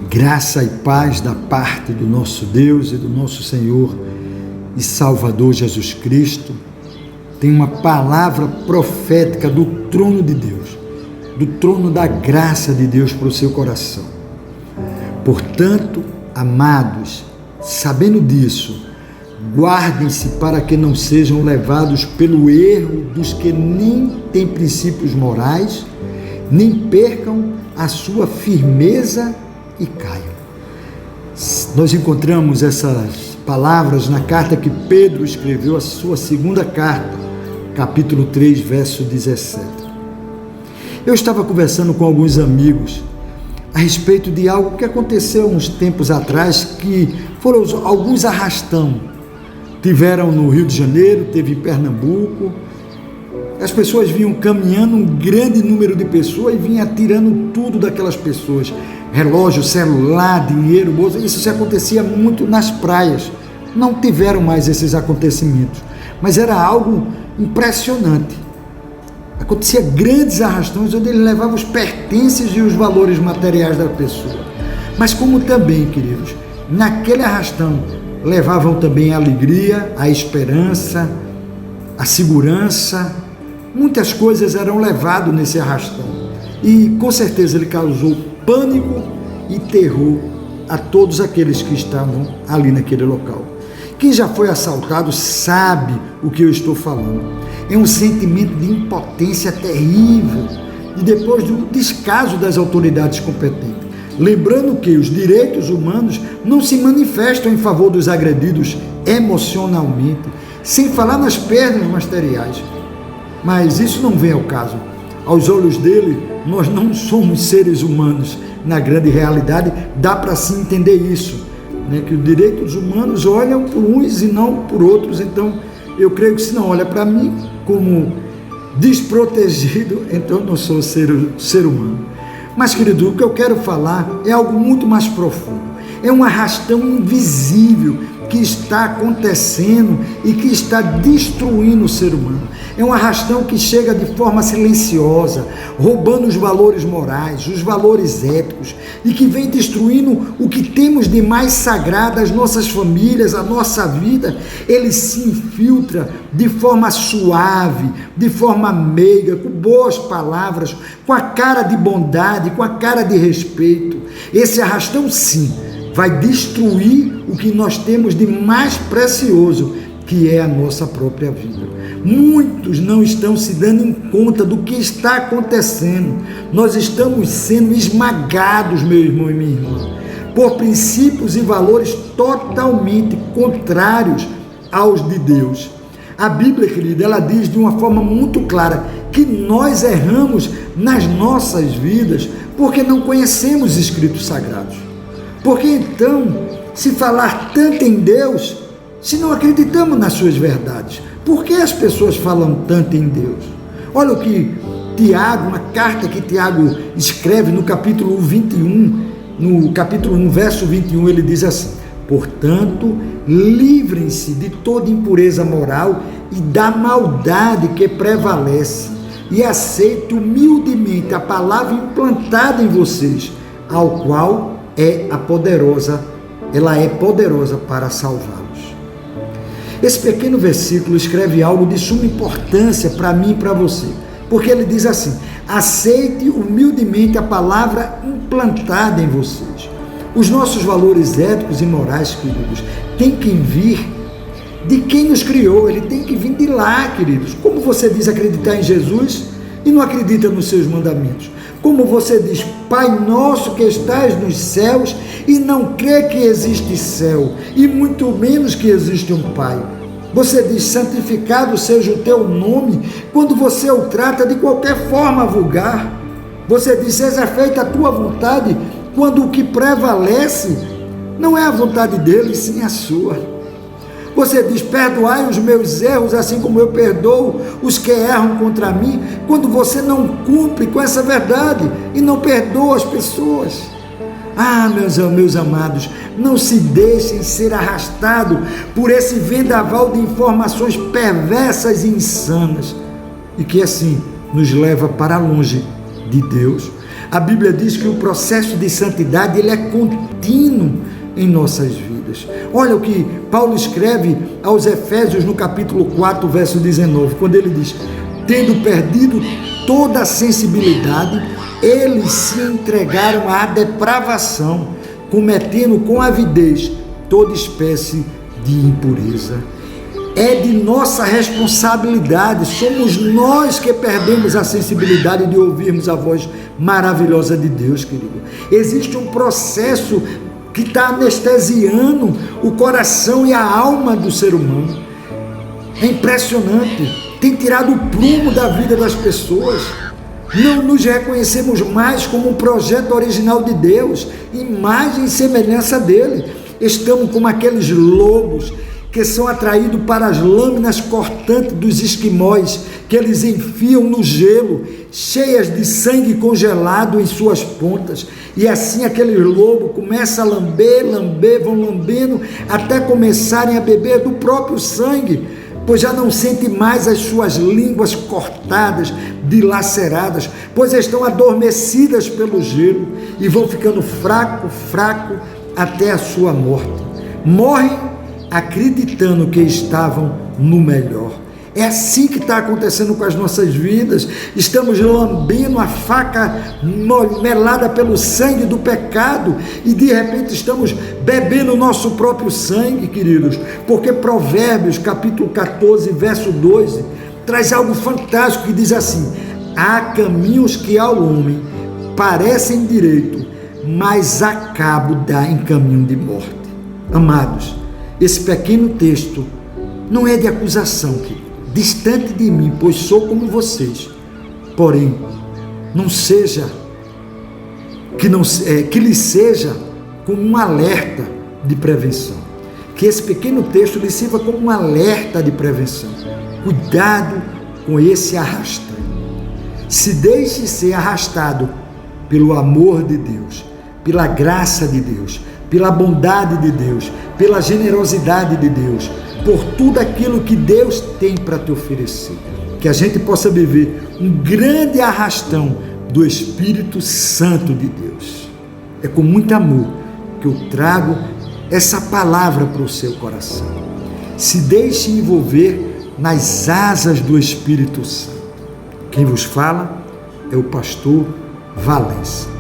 Graça e paz da parte do nosso Deus e do nosso Senhor e Salvador Jesus Cristo. Tem uma palavra profética do trono de Deus, do trono da graça de Deus para o seu coração. Portanto, amados, sabendo disso, guardem-se para que não sejam levados pelo erro dos que nem têm princípios morais, nem percam a sua firmeza e caiam. Nós encontramos essas palavras na carta que Pedro escreveu, a sua segunda carta, capítulo 3, verso 17. Eu estava conversando com alguns amigos a respeito de algo que aconteceu uns tempos atrás, que foram alguns arrastão. Tiveram no Rio de Janeiro, teve em Pernambuco. As pessoas vinham caminhando, um grande número de pessoas, e vinham tirando tudo daquelas pessoas. Relógio, celular, dinheiro, bolsa. Isso se acontecia muito nas praias. Não tiveram mais esses acontecimentos, mas era algo impressionante. Acontecia grandes arrastões onde ele levava os pertences e os valores materiais da pessoa. Mas como também, queridos, naquele arrastão levavam também a alegria, a esperança, a segurança. Muitas coisas eram levadas nesse arrastão. E com certeza ele causou pânico e terror a todos aqueles que estavam ali naquele local. Quem já foi assaltado sabe o que eu estou falando. É um sentimento de impotência terrível e depois do descaso das autoridades competentes. Lembrando que os direitos humanos não se manifestam em favor dos agredidos emocionalmente, sem falar nas perdas materiais. Mas isso não vem ao caso. Aos olhos dele, nós não somos seres humanos. Na grande realidade, dá para se entender isso, né? Que os direitos humanos olham por uns e não por outros. Então, eu creio que se não olha para mim como desprotegido, então eu não sou ser humano. Mas, querido, o que eu quero falar é algo muito mais profundo. É um arrastão invisível que está acontecendo e que está destruindo o ser humano. É um arrastão que chega de forma silenciosa, roubando os valores morais, os valores éticos, e que vem destruindo o que temos de mais sagrado, as nossas famílias, a nossa vida. Ele se infiltra de forma suave, de forma meiga, com boas palavras, com a cara de bondade, com a cara de respeito. Esse arrastão, sim, vai destruir o que nós temos de mais precioso, que é a nossa própria vida. Muitos não estão se dando conta do que está acontecendo. Nós estamos sendo esmagados, meu irmão e minha irmã, por princípios e valores totalmente contrários aos de Deus. A Bíblia, querida, ela diz de uma forma muito clara que nós erramos nas nossas vidas porque não conhecemos os escritos sagrados. Porque então, se falar tanto em Deus, se não acreditamos nas suas verdades, por que as pessoas falam tanto em Deus? Olha o que Tiago, uma carta que Tiago escreve no capítulo 21, no capítulo 1, verso 21, ele diz assim: portanto, livrem-se de toda impureza moral e da maldade que prevalece, e aceitem humildemente a palavra implantada em vocês, ao qual ela é poderosa para salvá-los. Esse pequeno versículo escreve algo de suma importância para mim e para você, porque ele diz assim: aceite humildemente a palavra implantada em vocês. Os nossos valores éticos e morais, queridos, têm que vir de quem nos criou. Ele tem que vir de lá, queridos. Como você diz acreditar em Jesus e não acredita nos seus mandamentos? Como você diz Pai nosso que estás nos céus e não crê que existe céu, e muito menos que existe um Pai? Você diz santificado seja o teu nome quando você o trata de qualquer forma vulgar. Você diz seja feita a tua vontade quando o que prevalece não é a vontade dele, sim a sua. Você diz perdoai os meus erros assim como eu perdoo os que erram contra mim, quando você não cumpre com essa verdade e não perdoa as pessoas. Ah, meus amados, não se deixem ser arrastados por esse vendaval de informações perversas e insanas, e que assim nos leva para longe de Deus. A Bíblia diz que o processo de santidade ele é contínuo em nossas vidas. Olha o que Paulo escreve aos Efésios no capítulo 4, verso 19, quando ele diz: tendo perdido toda a sensibilidade, eles se entregaram à depravação, cometendo com avidez toda espécie de impureza. É de nossa responsabilidade, somos nós que perdemos a sensibilidade de ouvirmos a voz maravilhosa de Deus, querido. Existe um processo que está anestesiando o coração e a alma do ser humano. É impressionante, tem tirado o prumo da vida das pessoas. Não nos reconhecemos mais como um projeto original de Deus, imagem e semelhança dele. Estamos como aqueles lobos que são atraídos para as lâminas cortantes dos esquimós, que eles enfiam no gelo, cheias de sangue congelado em suas pontas, e assim aquele lobo começa a lamber, vão lambendo, até começarem a beber do próprio sangue, pois já não sente mais as suas línguas cortadas, dilaceradas, pois estão adormecidas pelo gelo, e vão ficando fraco até a sua morte. Morrem acreditando que estavam no melhor. É assim que está acontecendo com as nossas vidas. Estamos lambendo a faca melada pelo sangue do pecado e de repente estamos bebendo o nosso próprio sangue, queridos, porque Provérbios capítulo 14, verso 12 traz algo fantástico que diz assim: há caminhos que ao homem parecem direito, mas a cabo dá em caminho de morte. Amados, esse pequeno texto não é de acusação, querido. Distante de mim, pois sou como vocês. Porém, que lhe seja como um alerta de prevenção. Que esse pequeno texto lhe sirva como um alerta de prevenção. Cuidado com esse arrastão. Se deixe ser arrastado pelo amor de Deus, pela graça de Deus, pela bondade de Deus, pela generosidade de Deus, por tudo aquilo que Deus tem para te oferecer. Que a gente possa viver um grande arrastão do Espírito Santo de Deus. É com muito amor que eu trago essa palavra para o seu coração. Se deixe envolver nas asas do Espírito Santo. Quem vos fala é o pastor Valença.